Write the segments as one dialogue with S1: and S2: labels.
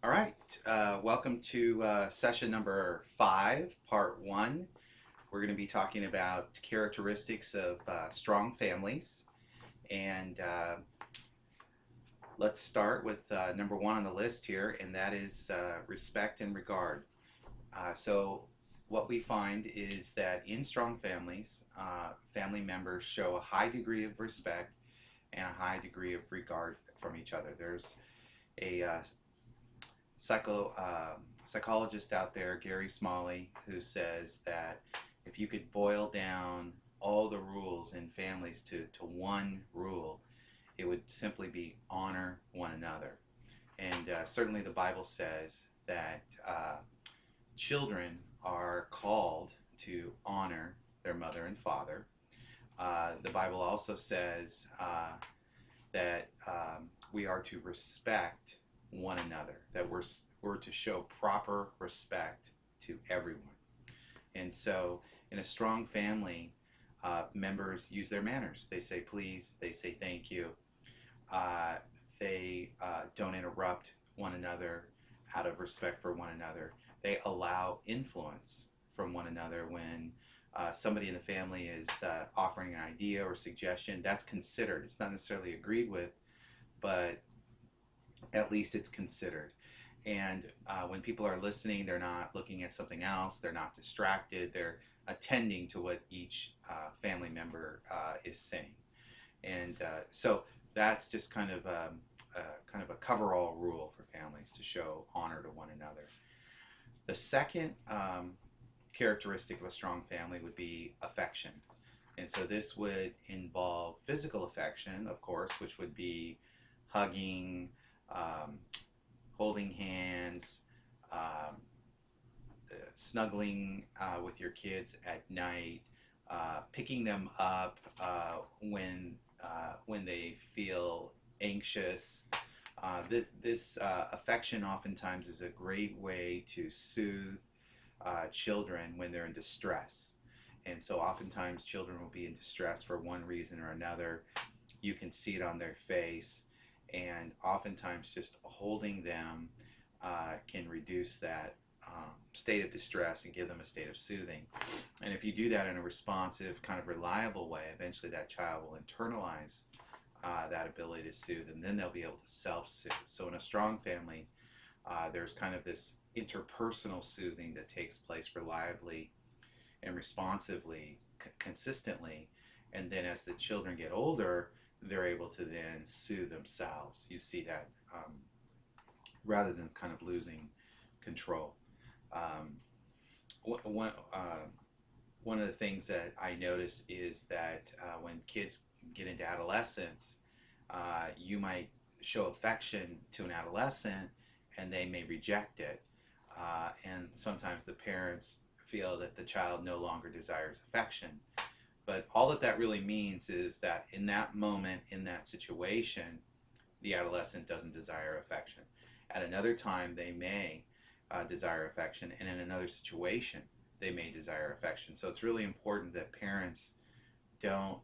S1: All right, welcome to session number 5, part 1. We're going to be talking about characteristics of strong families. And let's start with number 1 on the list here, and that is respect and regard. So, what we find is that in strong families, family members show a high degree of respect and a high degree of regard from each other. There's a psycho, psychologist out there, Gary Smalley, who says that if you could boil down all the rules in families to one rule, it would simply be honor one another. And certainly the Bible says that children are called to honor their mother and father. The Bible also says that we are to respect one another, that we're to show proper respect to everyone. And so, in a strong family, members use their manners. They say please, they say thank you, they don't interrupt one another out of respect for one another. They allow influence from one another when somebody in the family is offering an idea or suggestion. That's considered. It's not necessarily agreed with, but at least it's considered. And when people are listening, they're not looking at something else, they're not distracted, they're attending to what each family member is saying. And so that's just kind of a coverall rule for families to show honor to one another. The second characteristic of a strong family would be affection. And so this would involve physical affection, of course, which would be hugging, holding hands, snuggling with your kids at night, picking them up when they feel anxious. This affection oftentimes is a great way to soothe children when they're in distress. And so oftentimes children will be in distress for one reason or another. You can see it on their face, and oftentimes just holding them can reduce that state of distress and give them a state of soothing. And if you do that in a responsive, kind of reliable way, eventually that child will internalize that ability to soothe, and then they'll be able to self-soothe. So in a strong family, there's kind of this interpersonal soothing that takes place reliably and responsively, consistently, and then as the children get older, they're able to then soothe themselves. You see that rather than kind of losing control. One of the things that I notice is that when kids get into adolescence, you might show affection to an adolescent and they may reject it. And sometimes the parents feel that the child no longer desires affection. But all that really means is that in that moment, in that situation, the adolescent doesn't desire affection. At another time, they may desire affection, and in another situation, they may desire affection. So it's really important that parents don't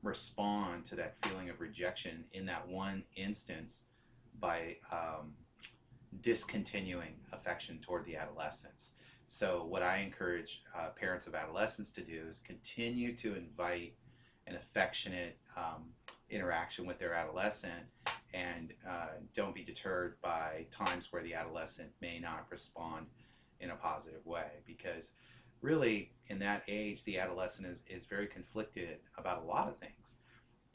S1: respond to that feeling of rejection in that one instance by discontinuing affection toward the adolescents. So what I encourage parents of adolescents to do is continue to invite an affectionate interaction with their adolescent, and don't be deterred by times where the adolescent may not respond in a positive way, because really in that age the adolescent is very conflicted about a lot of things,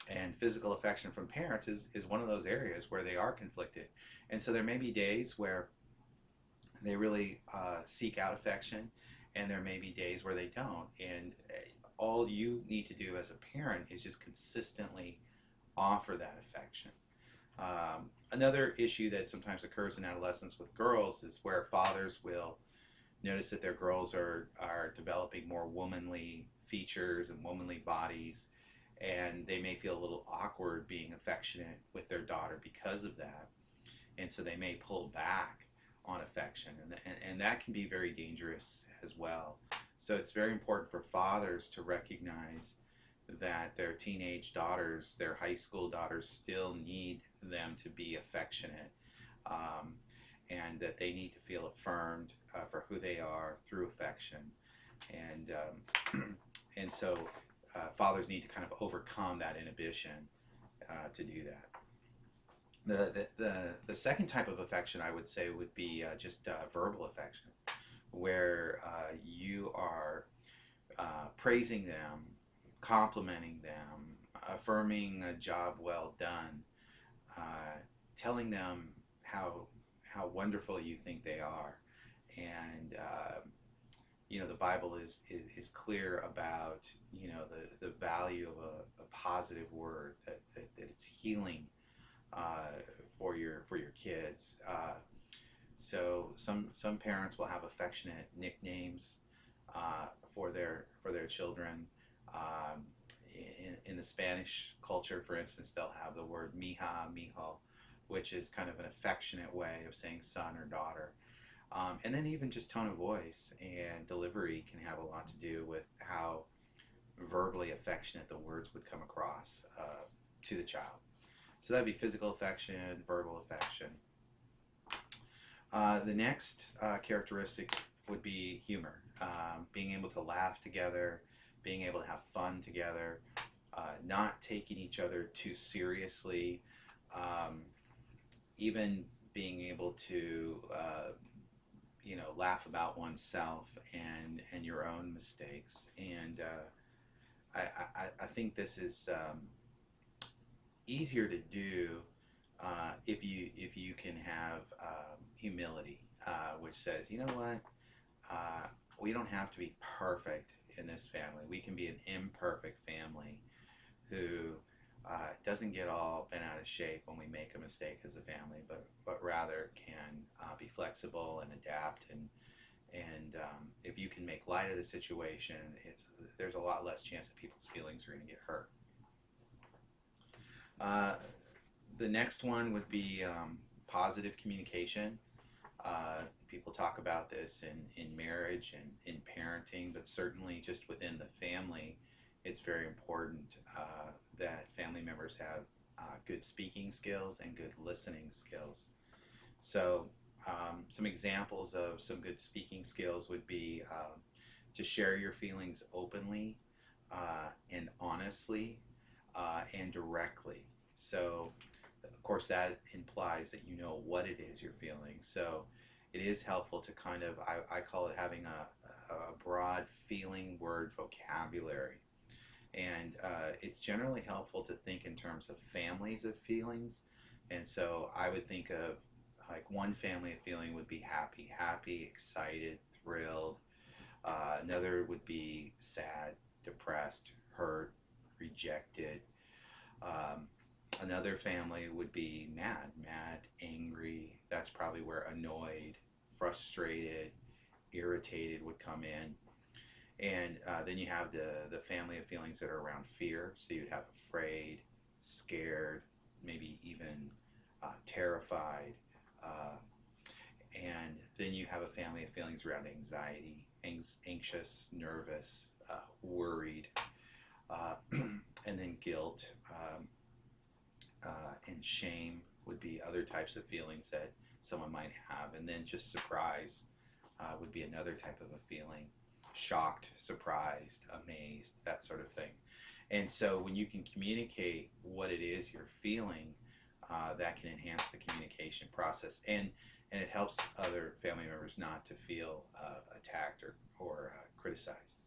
S1: and physical affection from parents is one of those areas where they are conflicted. And so there may be days where they really seek out affection, and there may be days where they don't. And all you need to do as a parent is just consistently offer that affection. Another issue that sometimes occurs in adolescence with girls is where fathers will notice that their girls are developing more womanly features and womanly bodies, and they may feel a little awkward being affectionate with their daughter because of that. And so they may pull back on affection, and that can be very dangerous as well. So it's very important for fathers to recognize that their teenage daughters, their high school daughters, still need them to be affectionate, and that they need to feel affirmed for who they are through affection. And and so fathers need to kind of overcome that inhibition to do that. The second type of affection, I would say, would be just verbal affection, where you are praising them, complimenting them, affirming a job well done, telling them how wonderful you think they are. And the Bible is clear about the value of a positive word, that it's healing for your kids. So some parents will have affectionate nicknames for their children. In the Spanish culture, for instance, they'll have the word mija, mijo, which is kind of an affectionate way of saying son or daughter. And then even just tone of voice and delivery can have a lot to do with how verbally affectionate the words would come across to the child. So that'd be physical affection, verbal affection. The next characteristic would be humor, being able to laugh together, being able to have fun together, not taking each other too seriously, even being able to laugh about oneself and your own mistakes. And I think this is easier to do if you can have humility, which says, you know what, we don't have to be perfect in this family. We can be an imperfect family who doesn't get all bent out of shape when we make a mistake as a family, but rather can be flexible and adapt. And if you can make light of the situation, there's a lot less chance that people's feelings are going to get hurt. The next one would be positive communication. People talk about this in marriage and in parenting, but certainly just within the family, it's very important that family members have good speaking skills and good listening skills. So some examples of some good speaking skills would be to share your feelings openly and honestly and directly. So of course that implies that you know what it is you're feeling. So it is helpful to kind of, I call it having a broad feeling word vocabulary. And it's generally helpful to think in terms of families of feelings. And so I would think of like one family of feeling would be happy, excited, thrilled. Another would be sad, depressed, hurt, rejected. Another family would be mad, angry. That's probably where annoyed, frustrated, irritated would come in. And then you have the family of feelings that are around fear. So you'd have afraid, scared, maybe even terrified. And then you have a family of feelings around anxiety, anxious, nervous, worried, and then guilt and shame would be other types of feelings that someone might have. And then just surprise would be another type of a feeling. Shocked, surprised, amazed, that sort of thing. And so when you can communicate what it is you're feeling, that can enhance the communication process, and it helps other family members not to feel attacked or criticized.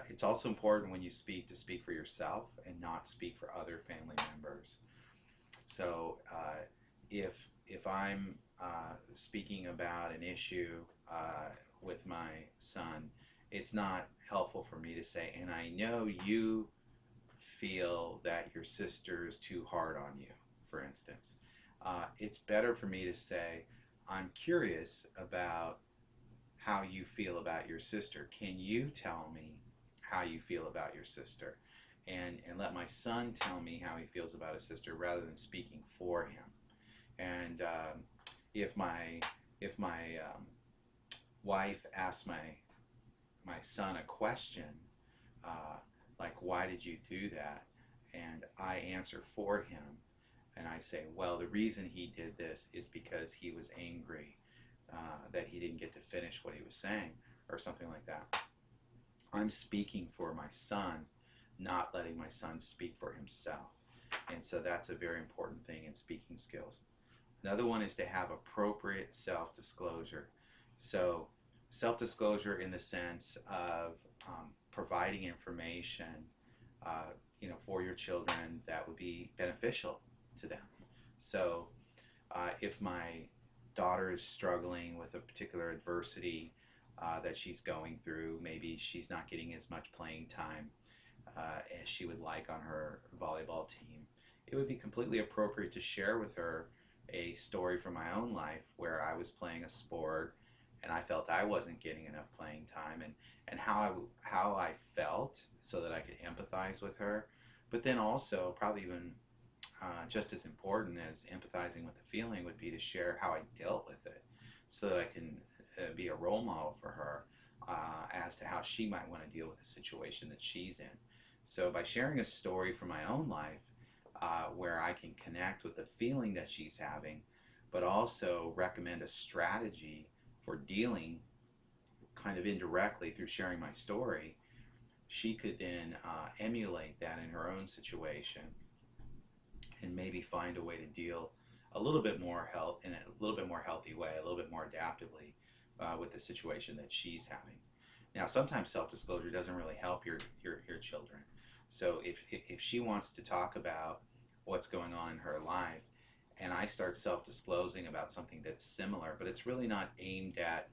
S1: It's also important when you speak to speak for yourself and not speak for other family members. So if I'm speaking about an issue with my son, it's not helpful for me to say, and I know you feel that your sister's too hard on you, for instance. It's better for me to say, I'm curious about how you feel about your sister. Can you tell me how you feel about your sister? And let my son tell me how he feels about his sister rather than speaking for him. And if my wife asks my son a question, like, why did you do that? And I answer for him, and I say, well, the reason he did this is because he was angry, that he didn't get to finish what he was saying or something like that. I'm speaking for my son, not letting my son speak for himself. And so that's a very important thing in speaking skills. Another one is to have appropriate self-disclosure. So self-disclosure in the sense of providing information, for your children that would be beneficial to them. So if my daughter is struggling with a particular adversity that she's going through, maybe she's not getting as much playing time as she would like on her volleyball team, it would be completely appropriate to share with her a story from my own life where I was playing a sport and I felt I wasn't getting enough playing time, and how I felt so that I could empathize with her. But then also, probably even just as important as empathizing with the feeling would be to share how I dealt with it so that I can be a role model for her as to how she might want to deal with the situation that she's in. So by sharing a story from my own life where I can connect with the feeling that she's having, but also recommend a strategy for dealing kind of indirectly through sharing my story, she could then emulate that in her own situation and maybe find a way to deal a little bit more in a little bit more healthy way, a little bit more adaptively with the situation that she's having. Now, sometimes self-disclosure doesn't really help your children. So if she wants to talk about what's going on in her life, and I start self-disclosing about something that's similar, but it's really not aimed at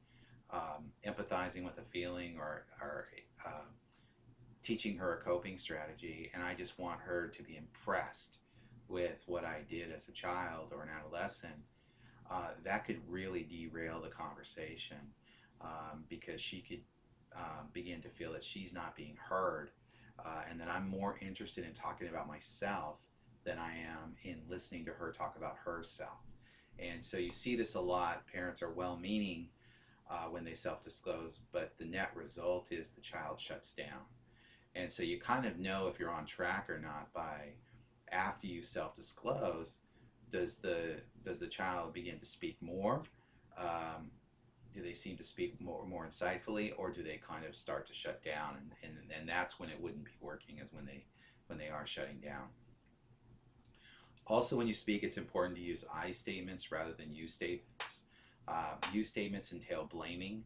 S1: empathizing with a feeling or teaching her a coping strategy, and I just want her to be impressed with what I did as a child or an adolescent, that could really derail the conversation because she could begin to feel that she's not being heard and that I'm more interested in talking about myself than I am in listening to her talk about herself. And so you see this a lot. Parents are well-meaning when they self-disclose, but the net result is the child shuts down. And so you kind of know if you're on track or not by after you self-disclose. Does the child begin to speak more? Do they seem to speak more insightfully, or do they kind of start to shut down? And that's when it wouldn't be working, is when they are shutting down. Also, when you speak, it's important to use I statements rather than you statements. You statements entail blaming,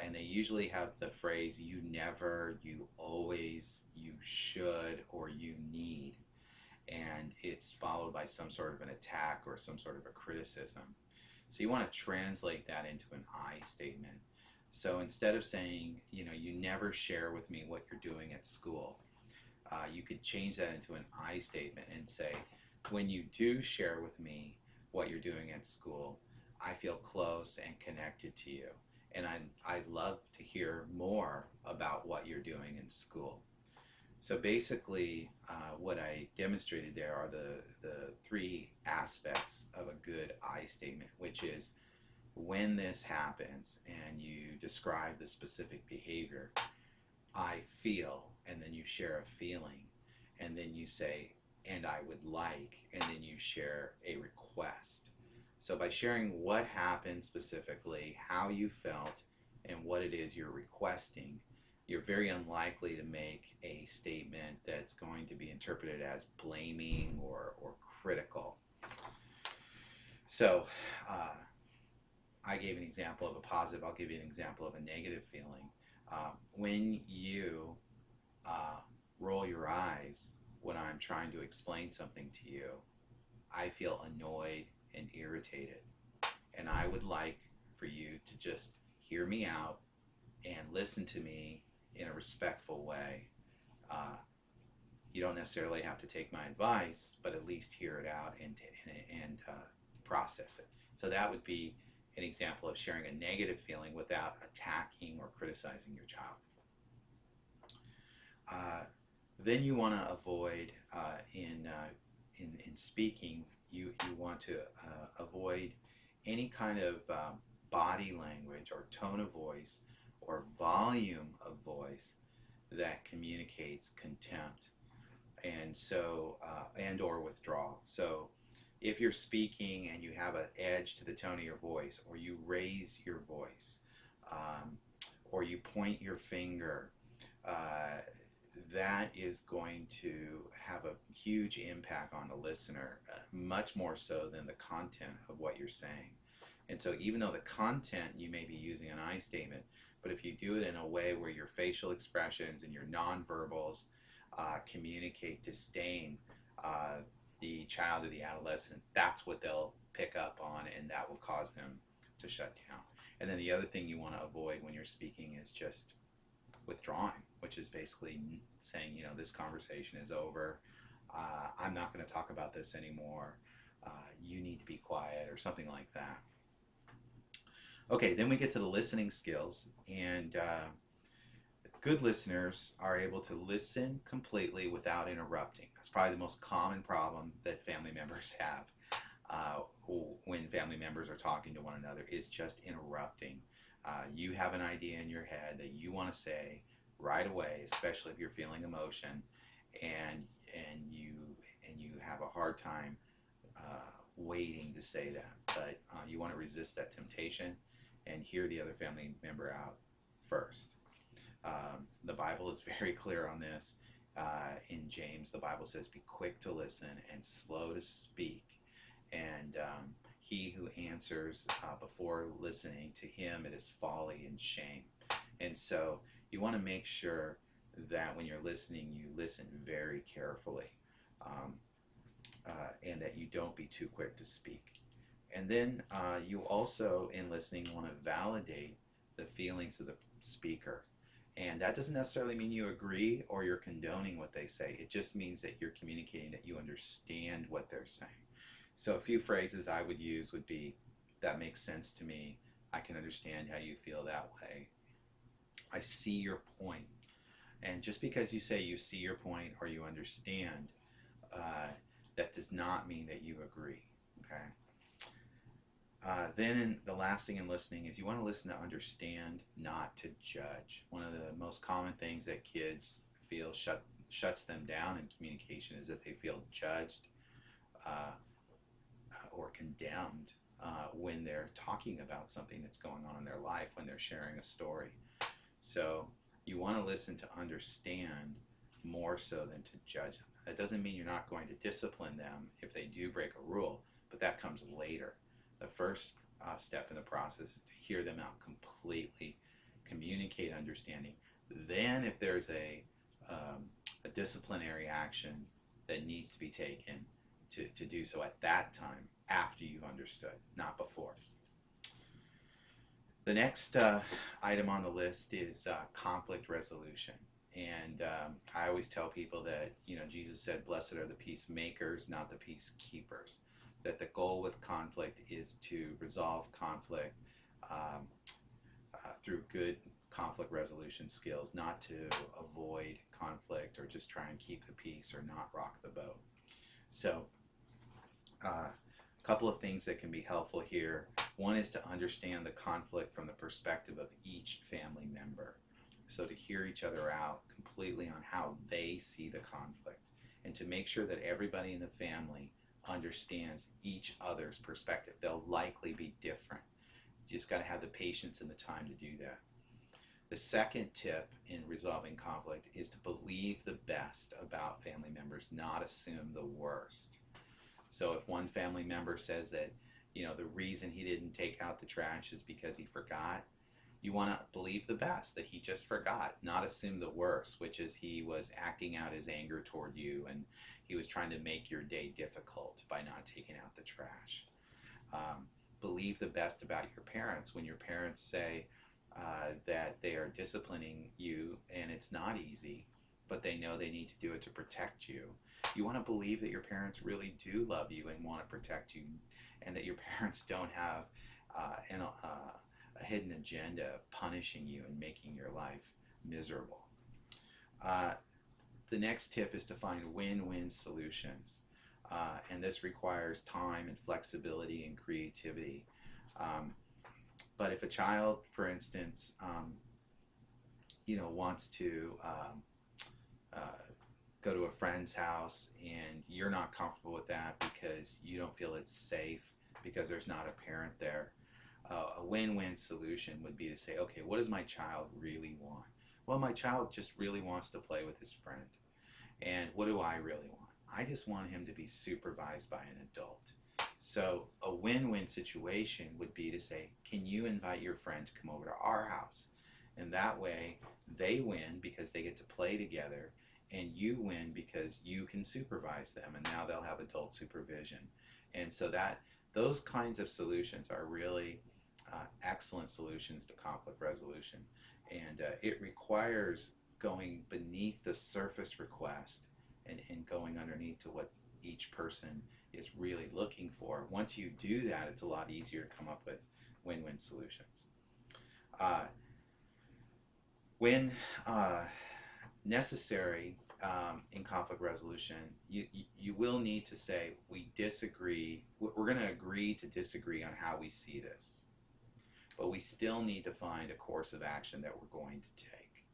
S1: and they usually have the phrase "you never," "you always," "you should," or "you need," and it's followed by some sort of an attack or some sort of a criticism. So you want to translate that into an I statement. So instead of saying, you never share with me what you're doing at school, you could change that into an I statement and say, when you do share with me what you're doing at school, I feel close and connected to you. And I'd love to hear more about what you're doing in school. So basically, what I demonstrated there are the three aspects of a good I statement, which is when this happens and you describe the specific behavior, I feel, and then you share a feeling, and then you say, and I would like, and then you share a request. So by sharing what happened specifically, how you felt, and what it is you're requesting, you're very unlikely to make a statement that's going to be interpreted as blaming or critical. So I gave an example of a positive. I'll give you an example of a negative feeling. When you roll your eyes when I'm trying to explain something to you, I feel annoyed and irritated. And I would like for you to just hear me out and listen to me in a respectful way. You don't necessarily have to take my advice, but at least hear it out and process it. So that would be an example of sharing a negative feeling without attacking or criticizing your child. Then you want to avoid in speaking. You want to avoid any kind of body language or tone of voice or volume of voice that communicates contempt and or withdrawal. So if you're speaking and you have an edge to the tone of your voice, or you raise your voice, um, or you point your finger, uh, that is going to have a huge impact on the listener, much more so than the content of what you're saying. And so, even though the content you may be using an I statement, but if you do it in a way where your facial expressions and your nonverbals communicate disdain, uh, the child or the adolescent, that's what they'll pick up on, and that will cause them to shut down. And then the other thing you want to avoid when you're speaking is just withdrawing, which is basically saying, this conversation is over. I'm not going to talk about this anymore. You need to be quiet, or something like that. Okay, then we get to the listening skills, and good listeners are able to listen completely without interrupting. That's probably the most common problem that family members have when family members are talking to one another, is just interrupting. You have an idea in your head that you want to say right away, especially if you're feeling emotion, and you have a hard time waiting to say that. But you want to resist that temptation and hear the other family member out first. The Bible is very clear on this. In James, the Bible says, "Be quick to listen and slow to speak." And he who answers before listening, to him it is folly and shame. And so you want to make sure that when you're listening, you listen very carefully, and that you don't be too quick to speak. And then you also, in listening, want to validate the feelings of the speaker. And that doesn't necessarily mean you agree or you're condoning what they say. It just means that you're communicating that you understand what they're saying. So a few phrases I would use would be, "That makes sense to me. I can understand how you feel that way. I see your point." And just because you say you see your point or you understand, that does not mean that you agree. Okay. Then the last thing in listening is you want to listen to understand, not to judge. One of the most common things that kids feel shuts them down in communication is that they feel judged or condemned when they're talking about something that's going on in their life, when they're sharing a story. So you want to listen to understand more so than to judge them. That doesn't mean you're not going to discipline them if they do break a rule, but that comes later. The first step in the process is to hear them out completely, communicate understanding. Then if there's a disciplinary action that needs to be taken, to do so at that time, after you've understood, not before. The next item on the list is conflict resolution. And I always tell people that, Jesus said, "Blessed are the peacemakers, not the peacekeepers." That the goal with conflict is to resolve conflict through good conflict resolution skills, not to avoid conflict or just try and keep the peace or not rock the boat. So a couple of things that can be helpful here. One is to understand the conflict from the perspective of each family member. So to hear each other out completely on how they see the conflict, and to make sure that everybody in the family understands each other's perspective. They'll likely be different. You just got to have the patience and the time to do that. The second tip in resolving conflict is to believe the best about family members, not assume the worst. So if one family member says that, the reason he didn't take out the trash is because he forgot, you want to believe the best, that he just forgot, not assume the worst, which is he was acting out his anger toward you and he was trying to make your day difficult by not taking out the trash. Believe the best about your parents. When your parents say that they are disciplining you and it's not easy, but they know they need to do it to protect you, you want to believe that your parents really do love you and want to protect you, and that your parents don't have a hidden agenda of punishing you and making your life miserable. The next tip is to find win-win solutions, and this requires time and flexibility and creativity. But if a child, for instance, wants to go to a friend's house and you're not comfortable with that because you don't feel it's safe because there's not a parent there. A win-win solution would be to say, okay, what does my child really want? Well, my child just really wants to play with his friend. And what do I really want? I just want him to be supervised by an adult. So a win-win situation would be to say, can you invite your friend to come over to our house? And that way they win because they get to play together, and you win because you can supervise them, and now they'll have adult supervision. And so that those kinds of solutions are really excellent solutions to conflict resolution. And it requires going beneath the surface request and going underneath to what each person is really looking for. Once you do that, it's a lot easier to come up with win-win solutions. When necessary in conflict resolution, you will need to say, we disagree, we're going to agree to disagree on how we see this, but we still need to find a course of action that we're going to take.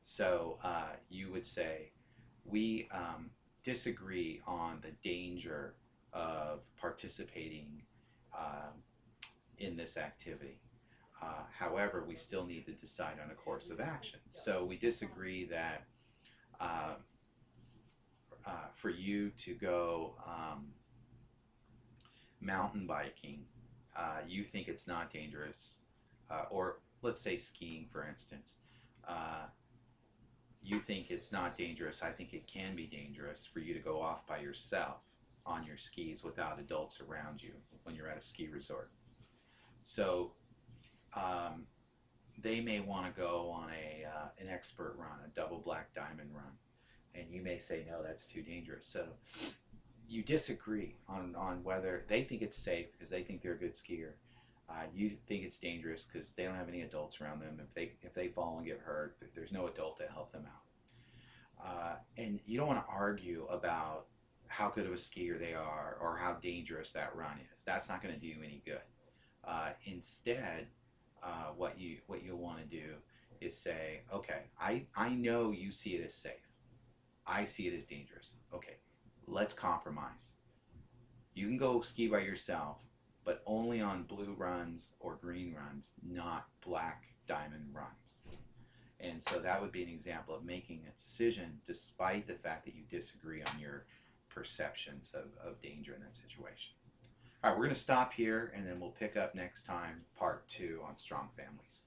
S1: So you would say, we disagree on the danger of participating in this activity. However, we still need to decide on a course of action. So we disagree that for you to go mountain biking, you think it's not dangerous, or let's say skiing, for instance. You think it's not dangerous, I think it can be dangerous for you to go off by yourself on your skis without adults around you when you're at a ski resort. So they may want to go on an expert run, a double black diamond run, and you may say, no, that's too dangerous. So you disagree on whether they think it's safe because they think they're a good skier. You think it's dangerous because they don't have any adults around them. If they fall and get hurt, there's no adult to help them out. And you don't want to argue about how good of a skier they are or how dangerous that run is. That's not going to do you any good. Instead, what you'll want to do is say, okay, I know you see it as safe. I see it as dangerous. Okay, let's compromise. You can go ski by yourself, but only on blue runs or green runs, not black diamond runs. And so that would be an example of making a decision despite the fact that you disagree on your perceptions of danger in that situation. All right, we're going to stop here, and then we'll pick up next time, part 2 on strong families.